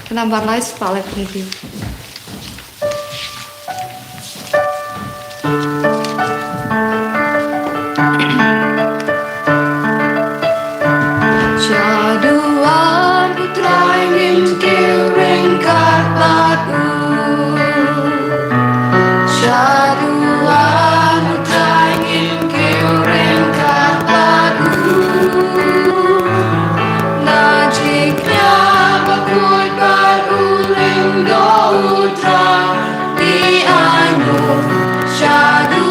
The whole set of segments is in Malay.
Kenapa live spalek video? Jaduan putra ingin kiring karpatku. Jaduan putra ingin kiring karpatku. Najiknya bakut beruling do utra di anu. Jaduan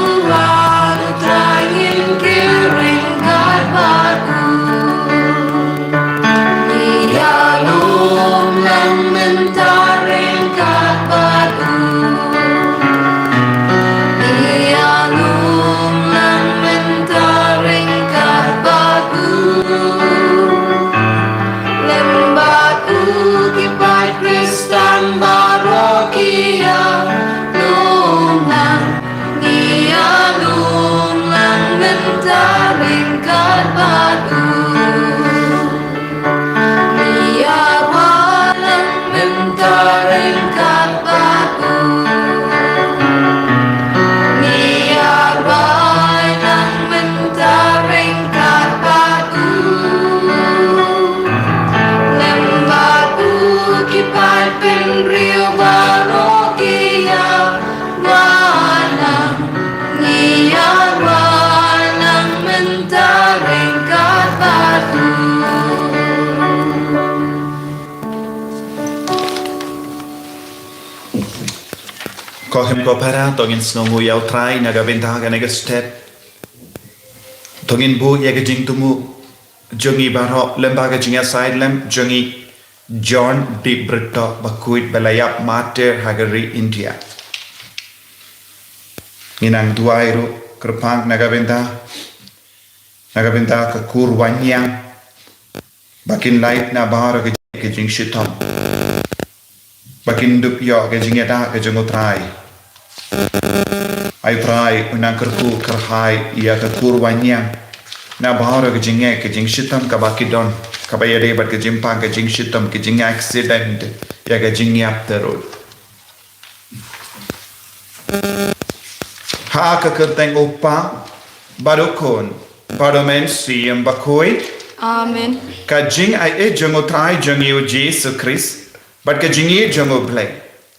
Kohem kopara tongin snongu yau trai naga bentah ga naga step tongin bu ya ga jing tumu jongi baro lembaga jinga side lem jongi John D. Brito bakuit balayap mater hagari India minang duairu kerpang naga bentah ke kur wanyang bakin light na baro ga jing shitom bakin dup yo ga jingeda ga jongo trai ai trai unang kerku kerhai ia ke kurwanyang na bahara ke jing shitam ka bakidon ka bayade bat ke jimpang ke jing shitam ke jing accident ya ke jing yap terul ha ka kerteng upa barukon baromen siem bakoi Amen. ka jing ai jongo trai jongo Jesus Christ but ka jingi jongo play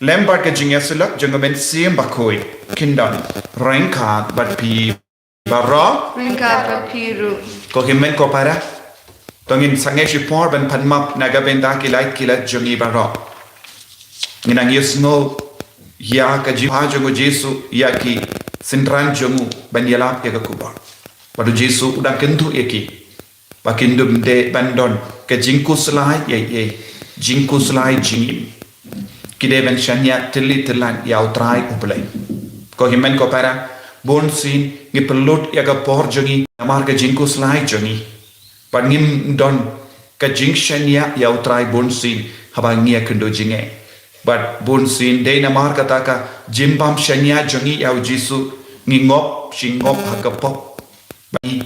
lembar ka jing yasulak jongo men siem bakoi kindon rengkat bat pi baro Ringkat papiru. ko himmen ko para tongin sangeshi por ban panmap naga benda kilat jongi baro nginang yesno ya ka jiha jongo Jesu ya ki sintran jongo ban yalap ya ka kubar padu Jesu udah kentu yaki bakindum de bandon ka jingku selai ye jingku selai jingim kide ben shanya tili tilan ya utrai uplay ko himmen ko para bon sin ngi pelut ya ka por jongi amar ka jingku selai jongi pan ngim don ka jing shanya ya utrai bon sin habangi ya kendo jinge but bon sin de na mar kata ka jimbam shanya jongi ya Jesu ngi ngop shingop hakapop bani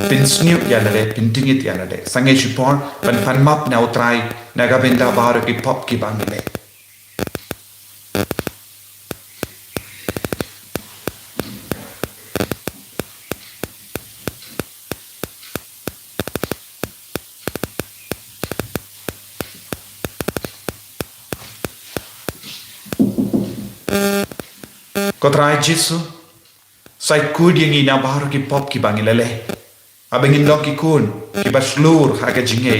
pinsniu ya nade pintingit ya nade sange shipon pan map na utrai naga benda bar ki pop ki bangile Kotrai Jesu sai kudi na bar ki pop ki bangile abengin lok ki kun ki baslur haga jinge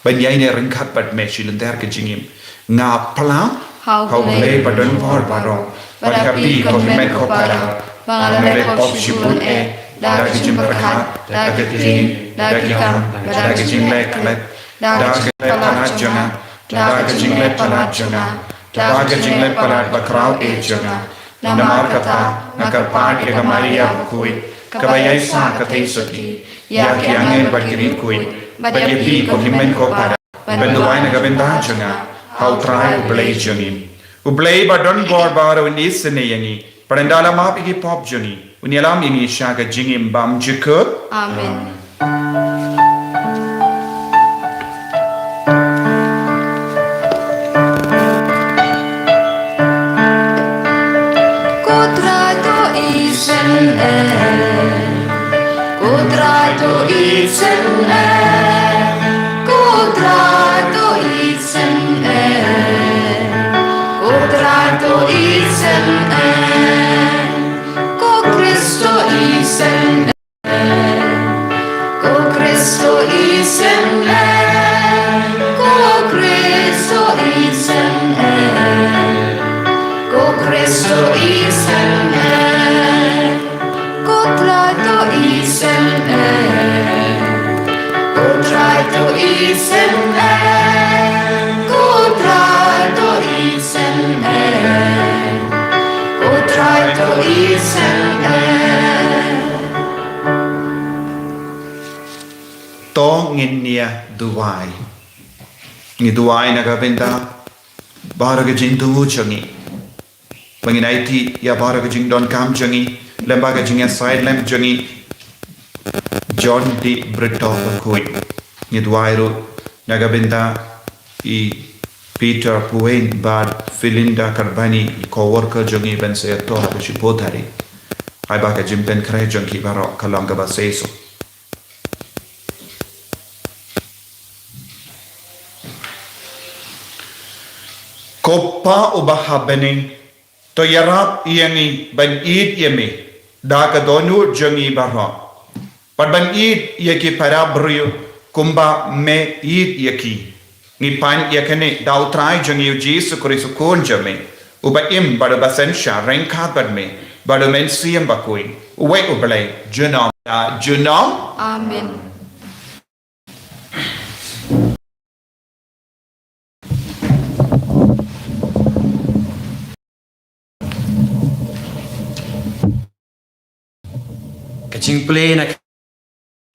banyai ne rengkat bat me shilender ke jingim nga pala how le badon por baro badapi ko men ko para bangale pop shibun dagi jim berkat dagi tin dagi kam dagi jingle klet dagi palat jona dagi jingle palat jona dagi jingle palat bakrau jona namar kata nakarpan ke Maria kui kabayai sa katay soti ya ki angin bagiri kui badapi ko himen ko para benduai na gabenda jona how try ublay joni ublay badon bor baro ni sene yangi parandala ma pigi pop joni unialam ini shaga jingim bam jiko Amen. Contrato isen contrato isen contrato isen ko Cristo isen ko Cristo isen ko Cristo isen ko Cristo isen contrato isen contrato isen contrato isen contrato isen to nginia duai ngi duai na gabenda baraga jindu changi banginai ya baraga jingdon kam changi lembaga jingya side lamp jangi John D. Brito bakoi ni duairu naga benda I Peter Puwain bad Philinda Carbani co-worker jangi ben se to ha shi potari ai ba ka jimpen kre jangi baro kalanga ba seso koppa ubaha bening to yarap iangi ban id yemi daka donu jangi barha par ban id yaki parabrio kumba me id yaki ni pan yakane dautrai jangi Jesus Christ kon jame Uba im baru basensha rengkat badme baru mensiam bakui. Uwe ubelai junom junom. Amen. Kacing play nak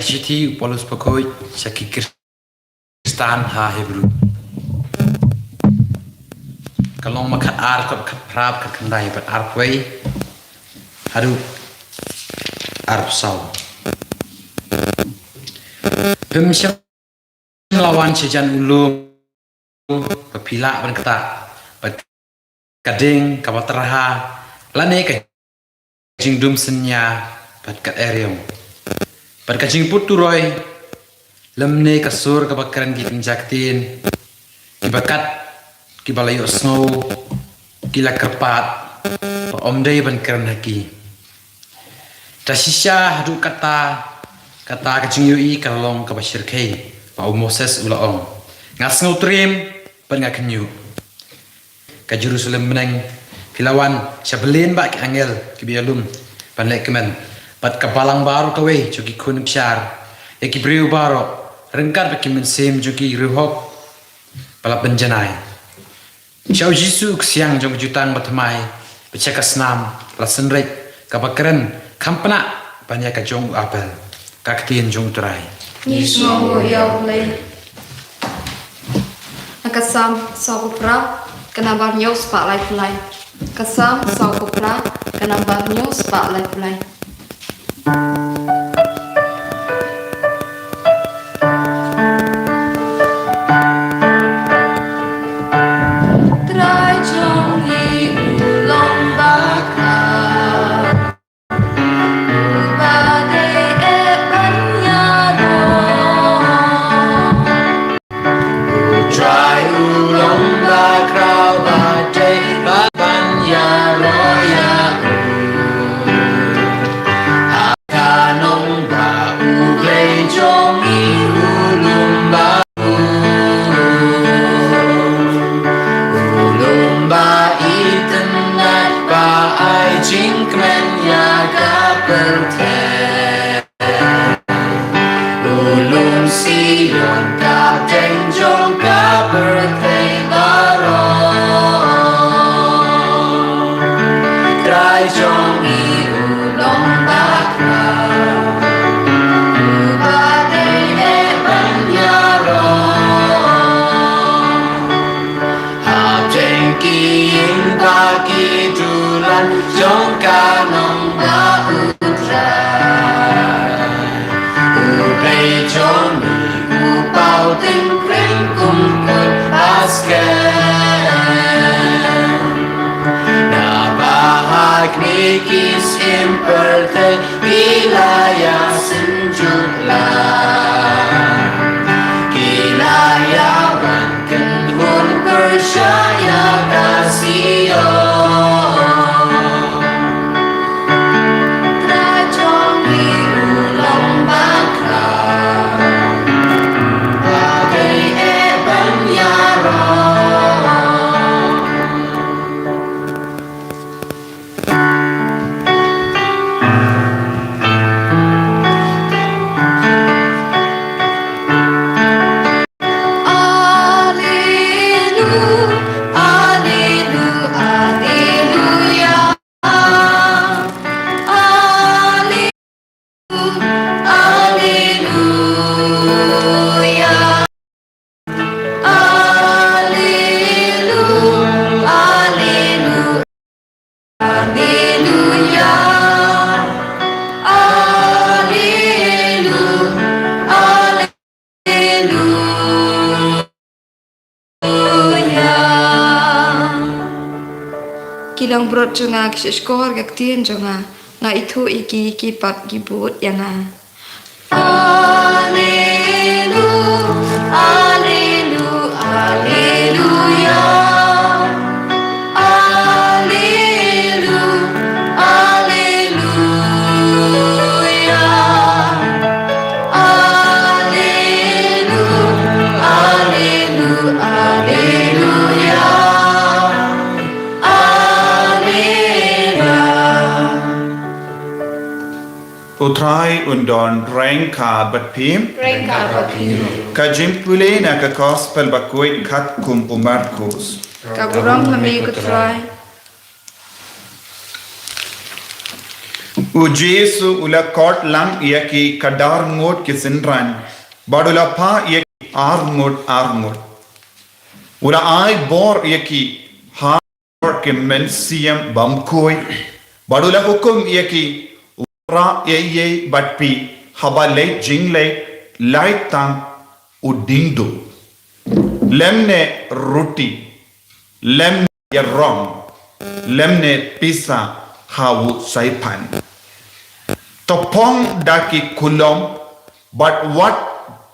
Citi Paulus Pakoi Syaki Kristan ha Hebrew Kalong makat ar kat prab kat kendai pat ar kwai Hadu ar sau Pemsyak lawan sejan ulung Pepila ban kata Pat kading kawatraha Lane kacing dum senya Pat kat erium Pat kacing putu roy Lemne kasur kabakaran giting jaktin Kibakat Kibalayo snow Kila kerpat Pa omday ban karan haki Tasisya hadu kata Kata kacing yui kalong kabashir kay Pa Moses ulaong Ngas snow trim Pan nga kanyu Ka Jerusalem meneng Kilawan Syabelin ba ki angel Kibialum Pan lekmen Pat kapalang baru kawai Jogi kun psyar Eki beriu baru Rengkar baki mensim Jogi ruhok Pala penjanai Syau Jisu kesiang Jong jutang batamai Bercakas nam Pala senrek Kabakaran Kampana Banyak ka jong apel Kaktiin jong turai Nismo yaw lay. Nakasam sa kupra Kanambar nyo spotlight fly. Kasam sa kupra Kanambar nyo spotlight fly. Try chong hi ulong baka Ubade e banyado Try ulong bakra Bate babanya roya Kanong ba uglay jong iulong ba Ulong ba itenat ba ay jingkmen ya kaperte Ulong siyon kapten jong kaperte baro Try jong ulong baka Ubade e banyado Habjeng kiing bagi dulan jong kanong ba Ublay jong ni upau ting kring kung kut basket Nabahag ni kis imperte Bilaya senjutlah Kilayawan kendun percaya kasio Try chong hi ulong baka Bagay e banyaro Kilang brot jonga kishkor gak tien jonga na itu iki kipat gibut yana. Hallelujah, hallelujah, hallelujah. Hallelujah, hallelujah. Hallelujah, hallelujah, hallelujah. utrai undon rengka bat pim Rengka Bapiru. ka jimpule na ka gospel bakoi khat kum Markus. Kaburang kami kutrai. U Jesu ula kot lang yaki kadar ngot ki sinran badula pa yaki arngot ula ai bor yaki ha ke mensiam bamkoi badula hukum yaki ra ye batpi habale jingle light tang udindu lemne ruti lemne yarong lemne pisa hawu saipan topong daki kulom but what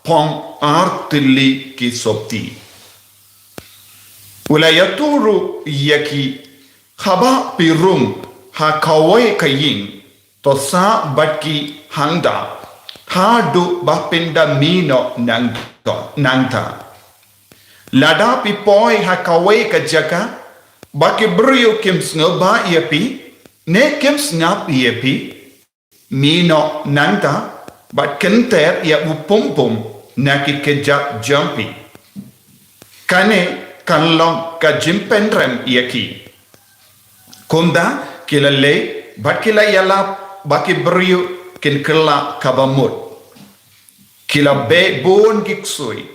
pong artili ki sopti ula yaturu yaki haba pirum ha kawai kayin to sa batki hangda ha du bapinda mino nangta lada pipoi ha kawai ka jaka baki brio kim sngoba yapi ne kim snap yapi mino nangta but kenter ya upompom na kikeja jumpy kane kanlong ka jimpenrem yaki kunda kilale but kila yala baki brio kin kila kabamut kila be bon giksui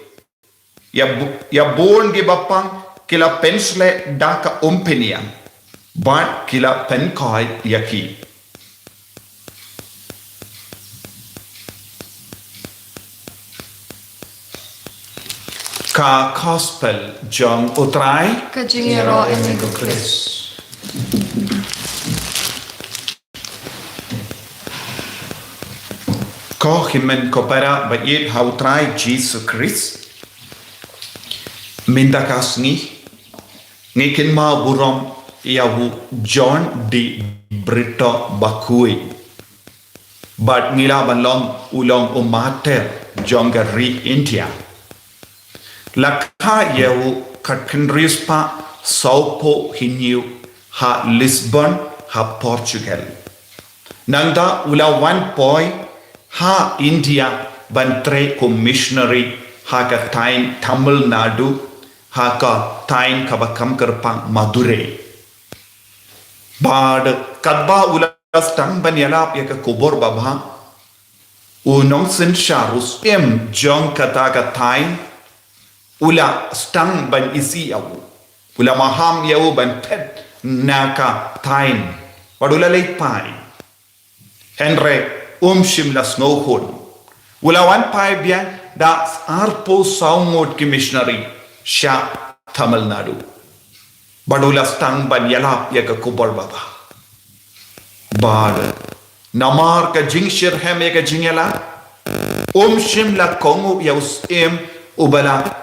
ya bon gi bapang kila pensle daka umpeniam but kila penkoi yaki ka gospel jong utrai Kajingero emigo Chris. ko himen kopara ba yet hautrai Jesus Christ minda kasngi ngikin ma burom yahu John di Brito bakui but ngila balong ulong umater jongari India lakha yahu katkenris pa Sao Hinyu ha Lisbon ha Portugal nanda ula one boy ha India bantre commissionary ha ka tain Tamil Nadu ha ka tain kabakam kerpang Madurai bad kadba ula stang ban yalap ya ka kubor babha unong sin sharus jong kata ka tain ula stang ban isi yawu ula maham yawu ban pet naka tain padula lay pai henre shimla snowhorn ula wan pai bia da arpo saungot ki missionary sha Tamil Nadu badula stang ban yalap ya ka kubor baba bad namar ka jingshir hem ya ka jingela shimla kongu yaus ubala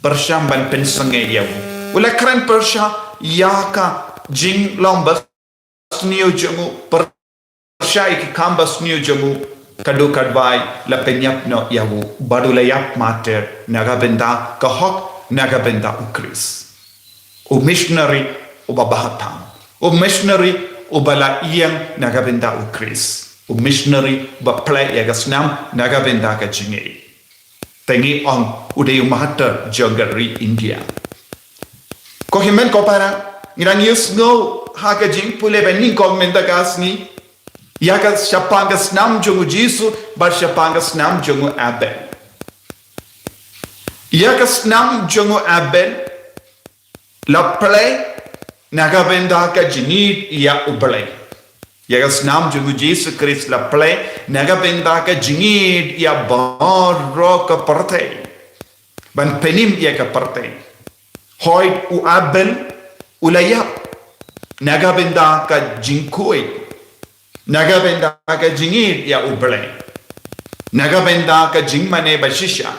Persian ban pensange yaw. Ula kran Persia yaka jing lombas niyo jamu Persia iki kambas niyo jamu kadu kadwai la penyap no yawu badula yap mater naga benda kahok naga benda ukris. U missionary ubabahatam. U missionary ubala iyang naga benda ukris. U missionary ba play yagasnam naga benda ka jinge. Tengi on uday umahater jogari India. Ko himen ko para ngirang yus ngo haga jing pule bening ko menda kasni yaga shapanga snam jongu Jisu bar shapanga snam jongu Abel. Yaga snam jongu Abel la play naga benda ka jinid ya ublay. Yaga snam jongu Jisu Christ la play naga benda ka jingid ya barro ka parte ban penim ya ka parte hoy u Abel ulayap naga benda ka jingkoi naga benda ka jingid ya ublay naga benda ka jingmane bashisha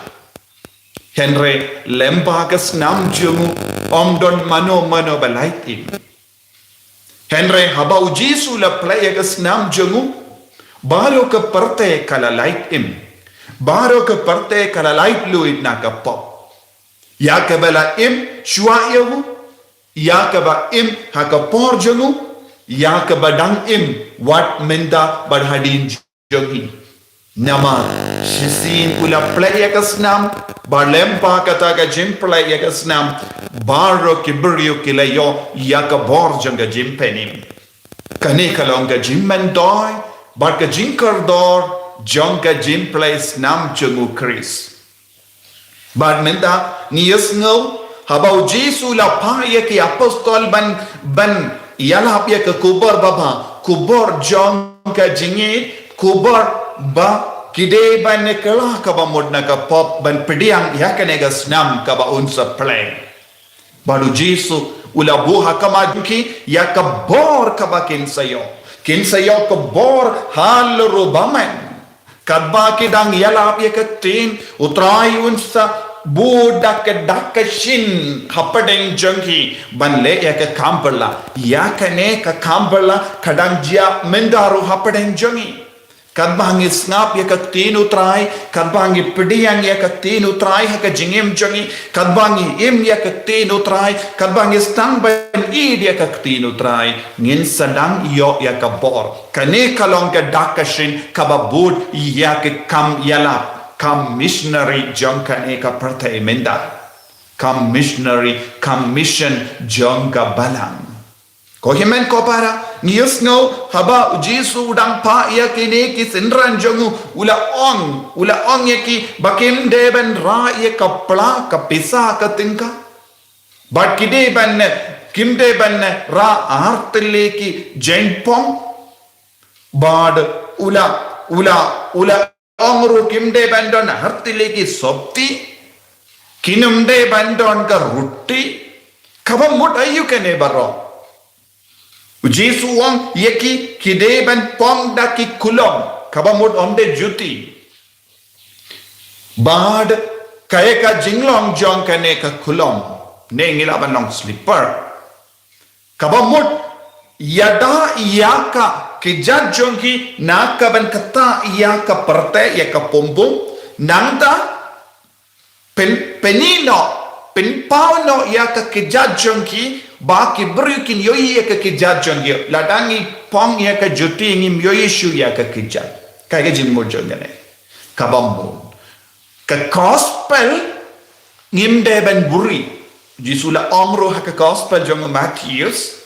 henre lemba ka snam jongu omdon mano balaitim Henry haba ujisu la playa ka snam jongu baro ka parte kala light im baro ka parte kala light luit na ka pop ya ka bala im shua yawu ya ka ba im ha ka por jongu ya ka badang im wat menda badhadin jongi nama shisin ula playa kasnam barlempa kata ka jim playa kasnam baro kibrio kilayo yaka bor janga jim penim kane kalonga jim mandoi barka jinkar dor jonga jim place nam chungu Chris badmenta niyas ngau habau Jesu la paya ki apostol ban yala pia ke kubur baba kubur jonga jingi kubur ba kide ban nekala ka ba modna ka pop ban pediang ya kanega snam ka ba unsa play baru Jesu ula buha kama ki ya ka bor ka ba kinsayo ka bor hal rubaman kadba ki dang yala pia ke tin utrai unsa budak dakashin hapadeng janghi banle ya ka kampala ya kane ka kampala kadang jia mendaru hapadeng jangi kadbangi snap ya ka tinu trai kadbangi pediang ya ka tinu trai ha ka jingem jangi kadbangi im ya ka tinu trai kadbangi stang ban id ya ka tinu trai ngin sadang yo ya ka bor kane kalong ka dakashin kababud ya ka kam yala come missionary jonka eka pertai menda come missionary come mission jonka balang ko himen ko para niusno haba Jesu udang pa ya kini ki sendran jongu ula ong ya ki bakim deben ra ya kapla kapisa ka tingka but kide ban kim deben ra artle ki jenpong bad ula Ongru kimde bandon hartile ki sopti kinumde bandon ka rutti kabam mut ayu kene baro Jesu wang yeki kide ban pong da ki kulom kabam mut omde juti bad kaya ka jinglong jong kane ka kulom ne ngila banong slipper kabam mut yada yaka Kijat jongki na kaban kata iya ka perte ya ka pompong nangta penino penpauno ya ka kijat jongki ba ki brukin yoi ya ka kijat jongki ladangi pong ya ka juti ngim yoi shu ya ka kijat kaya jimmo jongane kabambo ka gospel ngim deben buri jisula omro ha ka gospel jong Matthews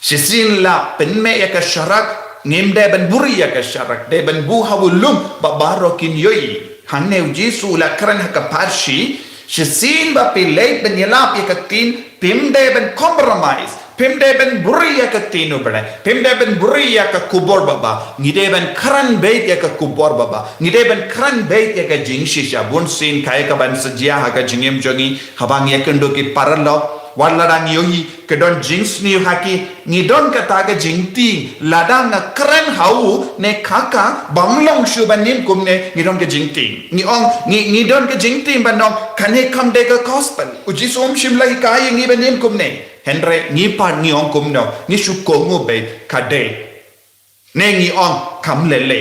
Sisin la penme ya ka syarak ngim deben buri ya ka syarak deben buha wulum babaro kin yoi hanne Jesu la kran ha ka parshi sisin ba pilay ben yalap ya ka tin pim deben compromise pim deben buri ya ka tinu bere pim deben buri ya ka kubor baba ngideben kran bait ya ka kubor baba ngideben kran bait ya ka jingshisha bun sin kaya ka ban sejia ha ka jingim jongi habang ya kendo ki paralo Waladang yohi kedon jings ni haki ngidon kataga jingti ladang na keren hau ne kaka bamlong shubanim kumne ngidon ke jingti ngidon ke jingti banong kane kam de ka gospel uji som shimla hikai ngi banim kumne henre ngi pa ngi ong kumno ngi shukongu be kade ne ngi ong kam lele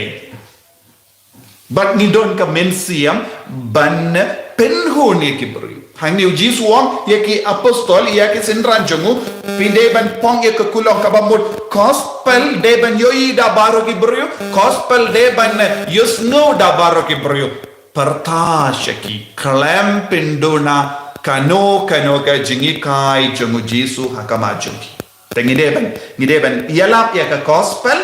but ngidon ka mensiam ban penhoni kibri Hang ni Jesu wang yaki apostol yaki sendran jongu pinde ban pong ya ke kulong kabamut gospel de ban yoi da baro ki brio gospel de ban yusno da baro ki brio perta shaki klem pindona kano ka jingi kai jongu Jesu hakama jongi ngide ban yalap ya ke gospel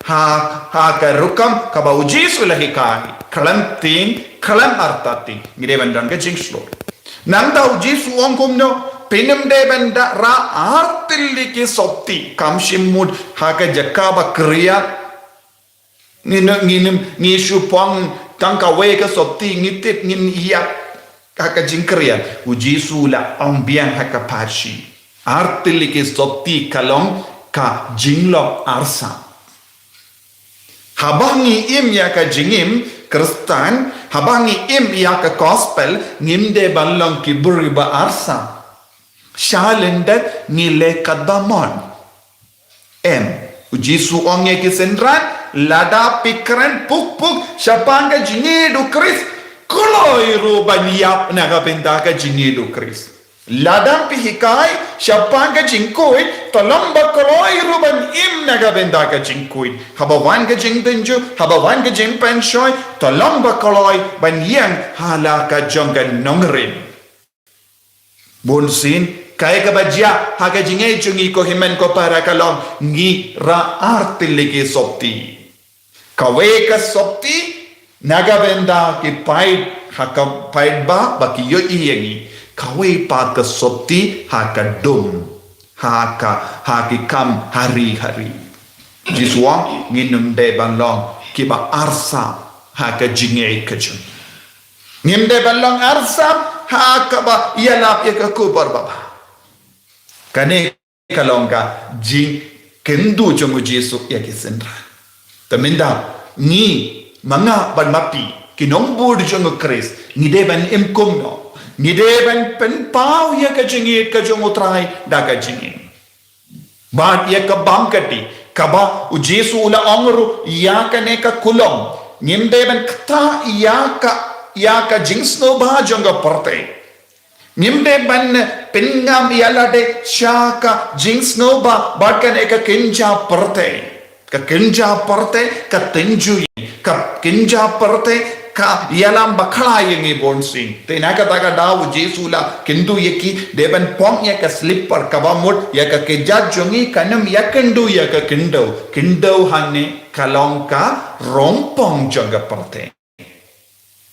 ha ka rukam ka bau Jesu lahi kai klem ting klem artating ngide ban dan ke jingslo Nang tahu Jesu ang kumno pinam de benda ra artil ki sopti kam shimud haka jakaba kriya nginum ngishu pong tangka we ka sopti ngitit ngin iya haka jingkriya u Jesu la ambian haka parshi artil ki sopti kalong ka jinglok arsa habangi im ya ka jingim Kristan habangi im ya ka gospel ngimde balong ki buri ba arsa shalendat ngile kadamon Jesu onge ki sendran lada pikran puk syapanga jingedu Kris koloi ro baniap naga benda ka jingedu Kris Ladang pihikai siapa ke jingkui tolong bakaloi ruban im naga benda ke jingkui habawan ke jing denju habawan ke jing penshoi tolong bakaloi ban yang hala ka jonggan nongrin bonsin kai ka bajia haga jingai jungi ko himen ko para kalong ngi ra artiligi sopti kawe ka sopti naga benda ki pai haka pai ba baki yo iyengi kawai pa ke sopti haka dum haki kam hari-hari jiswa nginum de balong kiba arsa haka jingai kejun ngim de balong arsa haka ba yalap ya ke kubar baba kane kalongka jing kendu jongu jesu ya kisendra teminda ni manga ban mapi kinong bur jongu kris ni de ban imkum no ni deban pen pau ya ka jingi ka jong utrai da ka jingi ba ya ka bangkati ka ba u jesu ula ongru ya ka ne ka kulong nim deban kta ya ka jingsno ba jong parte nim deban pengam ya la de sha ka jingsno ba ka ne ka kinja parte ka tenju ka kinja parte ka yalam bakhala yengi bonsing te naka taga daw jesu la kindu yeki deban pom ya ka slipper ka bamut ya ka keja jongi kanam ya kendu ya ka kindo hanne kalongka rompong jonga parte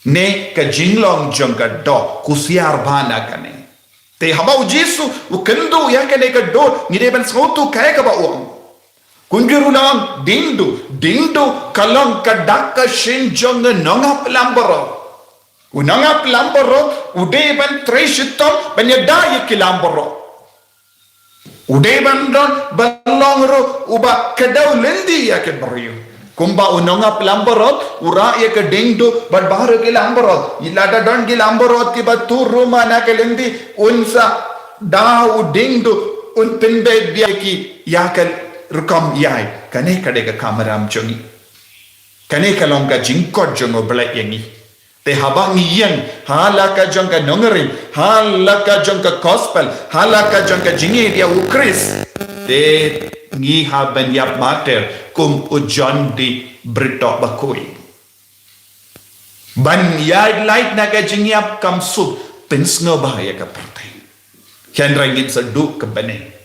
ne ka jinglong jonga do kusiar bana kane te haba jesu u kindu ya ka ne ka do ni deban sautu kaya ka ba uang kunjurulang dindu kalong kadaka shinjong nonga plamboro unanga plamboro udeban treshitom banyadaya kilamboro udeban don balongro uba kadaw lendi ya kedbariyo kumba unanga plamboro ura ya kedindu badbaro kilamboro ilada don kilamboro tiba turu mana kelendi unsa daw dindu un pinde biaki yakal rukam yai kane kade ka kamaram jongi kane kalong ka jingkot jongo blek yangi te habang yang halaka jongka nongerin halaka jongka gospel halaka jongka jingi dia ukris te ngi haben yap mater kum ujon di brito bakui ban yai light naga jingi ap kam sub pensno bahaya ka partai kian rangit seduk ke bane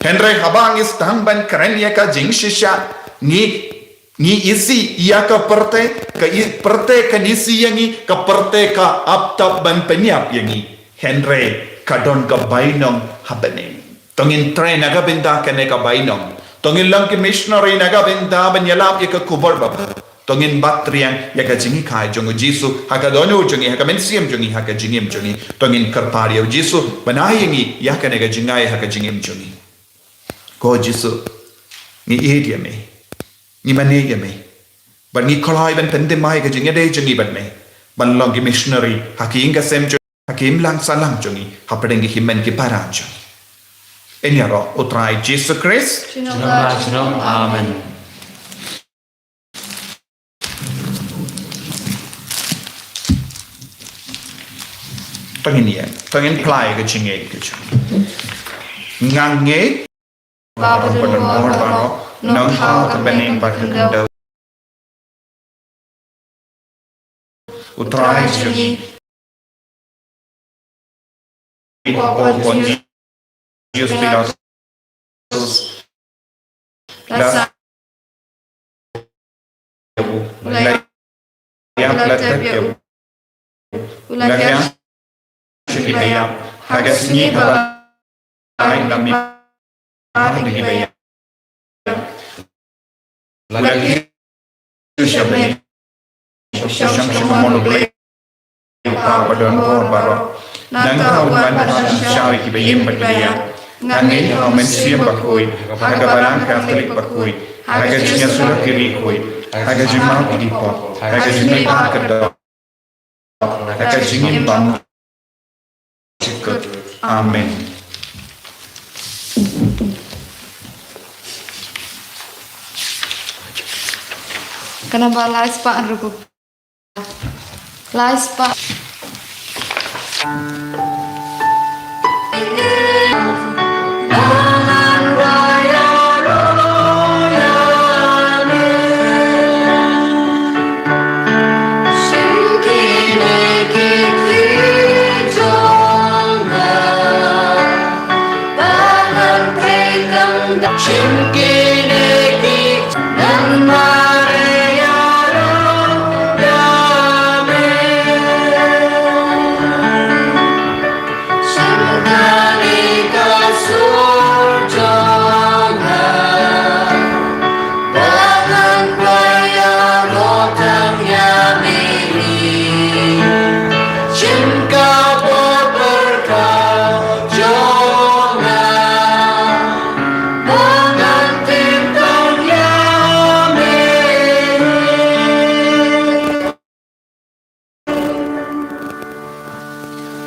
Henry habang istang ban keren ya ka jing shisha ni isi ya ka perte ka nisi yangi ka perte ka aptap ban penyap yangi Henry kadon ka bainong habane tongin train naga benda kene ka bainong tongin lang ki missionary naga benda banyalap ya ka kubar baba tongin batriang ya ka jingi kai jongo jesu haka dono jongi haka mensiam jongi haka jingim jongi tongin karpario jesu banayangi ya ka naga jingai haka jingim jongi ko jesu ni edia me ni manega me ban ni kolai ban pende mai ka jinga de jingi ban me ban long ki missionary hakim ka sem hakim lang salang jongi hapadeng ki himen ki paranjo enyaro utrai jesu christ amen pengen play ka jinga ka ngange Baba Pendengar baro nang hau kebening berkendau utrai jungi pon Yesus Kristus rasa yang pelatih ulangnya syukur hagas ni balai kami lagi bayar lagi siapa siapa mau beli apa don baru dan kau bantu siapa kita yang berbayar ngangi kau mensiam berkui harga barang katolik berkui harga jinya sudah kiri kui harga jima dipo harga jima kedok harga jingin bang amin. Kenapa lais pak rupu? Lais pak.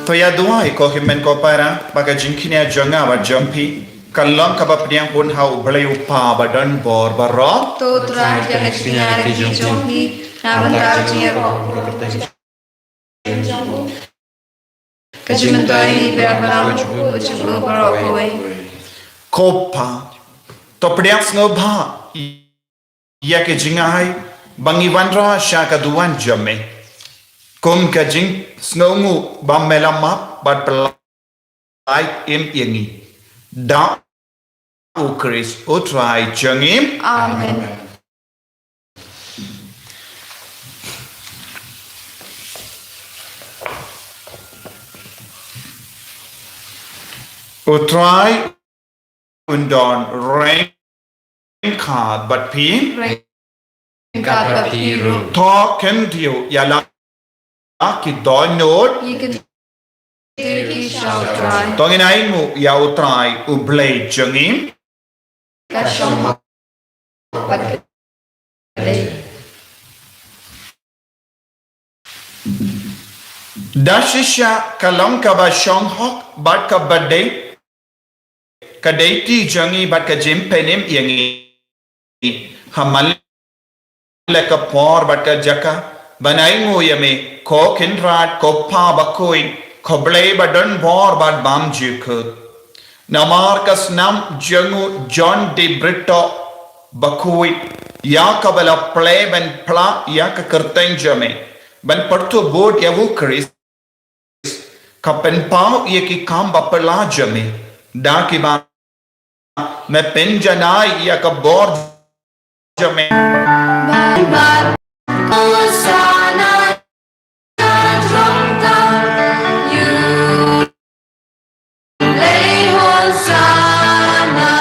Toya duai ko himen ko para baga jinkinia jonga ba jumpi kalong kaba pniang pun hau bleu pa badan bor baro Tô trai yang espiar ki jonghi na bandar jero. Kajimentai berbara ujubu barokoi. kopa to pniang snobha ya ke jingai bangi vandra sha ka duan jame kum ka jing snongu bam melamap bat pelai im yengi da o Chris o try jangim Amen. o try undon rain card but pi Kat biru. to ken dio yala ki do nod You can ki shall try. tongin ai mu ya o try o blade jangim Kashong pat. Dashisha kalam ka ba shong hok bat ka badde ka deiti jangi bat ka jim penim yangi hamal le ka por bat ka jaka banai ngo yame ko kinrat ko pa ba koi ko ble badan bor bat bam juk namar kas nam jangu John de Brito bakoi ya ka bala play ben pla ya ka kerteng jame ban partu board ya wo Chris kapen pau ye ki kam bapala jame da ki ba me pen janai ya ka bor jame Bye. Sana Janta you lay Hosanna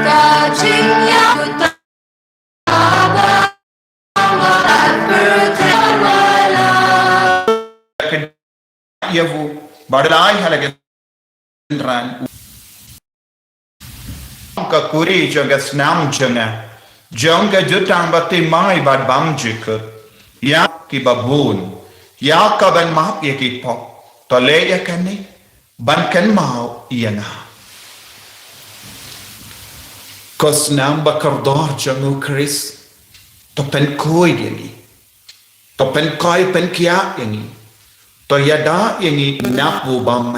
Kaching Yakuta ya wo badalai halage ran ka kuri jonga snam jonga jutang bati mai bad bam jik ya ki babun ya ka ban map ye ki po to le ya kani ban kan mau yana ko snam bakardor jongu Chris to pen koi yani to pen koi pen kia yani to yada yani napu bam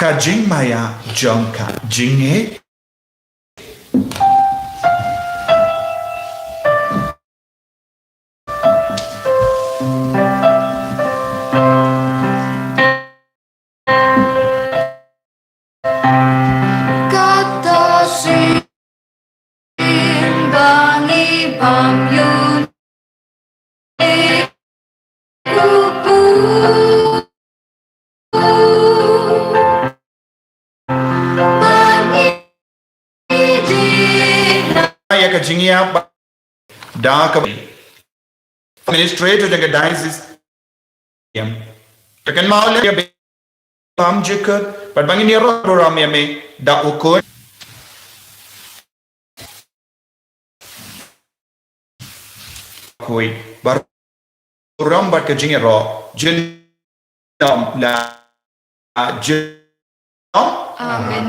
ka jing maya jongka jinge Kata simbangi pamyun kupu ya ka jingia da ka administrator jaga diocese yam tekan mau le be pam jekat but bangin ni ro ram ya me da ukun koi bar ram bat ka jingia ro jin dam la jin Amen.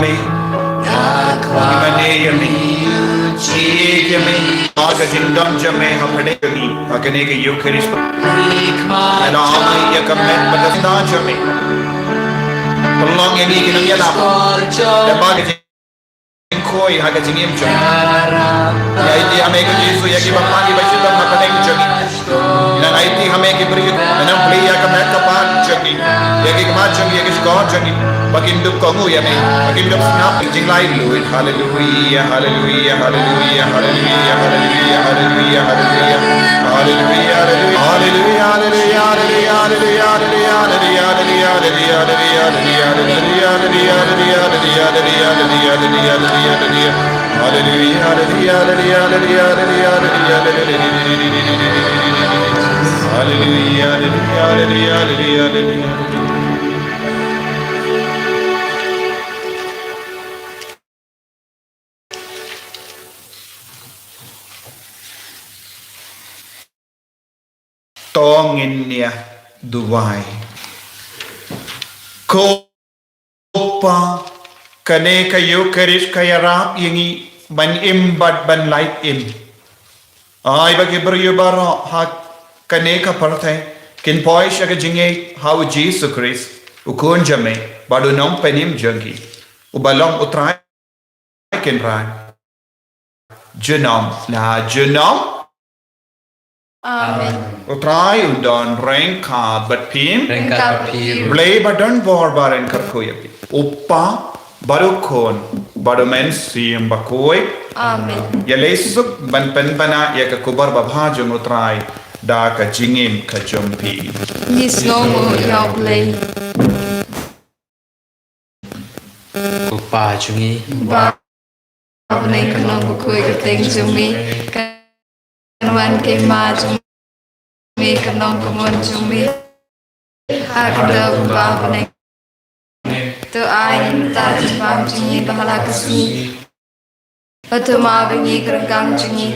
Yami, Imane Yami, Chik Yami, Aga Jindam Jame, Hapade Yami, Hakanega Yukaris, and all Yakamet, Badasta Jami. Long Yami Ginam Yalap, the Bagajin Koi, Hagajim Jami. Yaiti Hameka Jesu, Yakibapani, Bashidam, Hakaneg Jami. Naiti Hameki Brit, and I'm play Yakamaka Pan Jami, Yakimacham Yakishkor Jami. Bakinduk kongu ya me, bakinduk snap jing lai luit. Hallelujah, hallelujah, hallelujah, hallelujah, hallelujah, hallelujah, hallelujah, hallelujah, hallelujah, hallelujah, hallelujah. Tonginya Dubai Kopa Kaneka Yukarish Kayarap Yingi Ban Im Bad Ban Light Im Ay Bagibru Yubaro Hat Kaneka Parte Kin Poisha Jinge How Jesus Christ Ukunjame Badu Nom Penim Jungi Ubalong Utrai Kin Rai Junom La Junom Amen. Utrai udon rain card but pim Rengkat papir. blay badon borbar and karkoyapi. Uppa barukon badomen siem bakoi. Amen. Yalesuk ban penbana yakakubar babhajung utrai da ka jingim ka jumpi. Yes, no more your play. Kupa chungi. Ba Abnay ka nang bukoy ka ting jumi. Kanuan kay ma jumi. Kanong kumon jumi. Agda ba abnay. To ay ta jumam jumi bahala kasi. Patu ma bingi kerangkang jumi.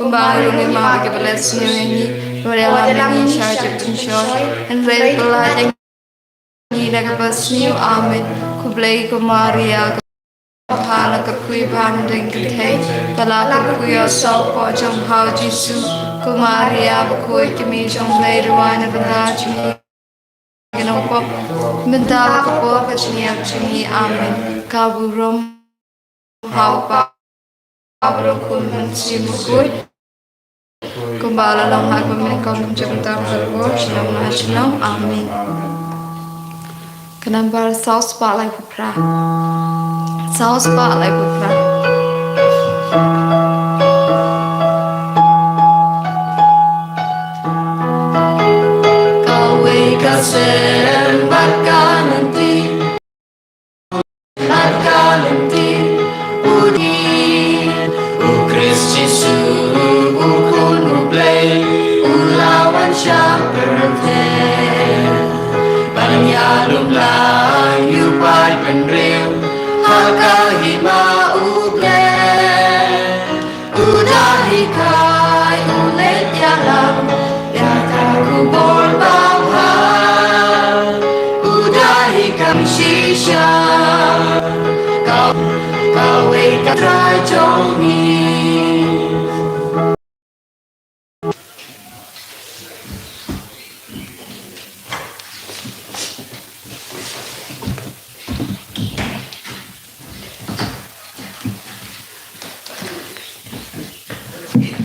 Kumbang rungi ma bagi belas nyungi. Royal bingi syajib jinshoy. And red belading. Ni nagabas niyo amin. Kublay kumaria. Phala ka kui ban ding ke pala ka kui so po jong hao jisu kumaria kui kimi jong le ruan banda chi gano po menta ka po ka chi amen ka burom hao pa abro kun si mo kui kumbala lang ha kumin kom jong ta ko shalom amen kanambar sauce pa lai pra Sauce spot like with that. Kawe kasem bakananti, bakananti, udi, Kristisu, ukunu play, ulawan siya perfect. Panyalong lang, yupay penrew. Kahima uble udahi kai ulet yalam yakan kubor bawha udahi kam shisha kau kau try jongi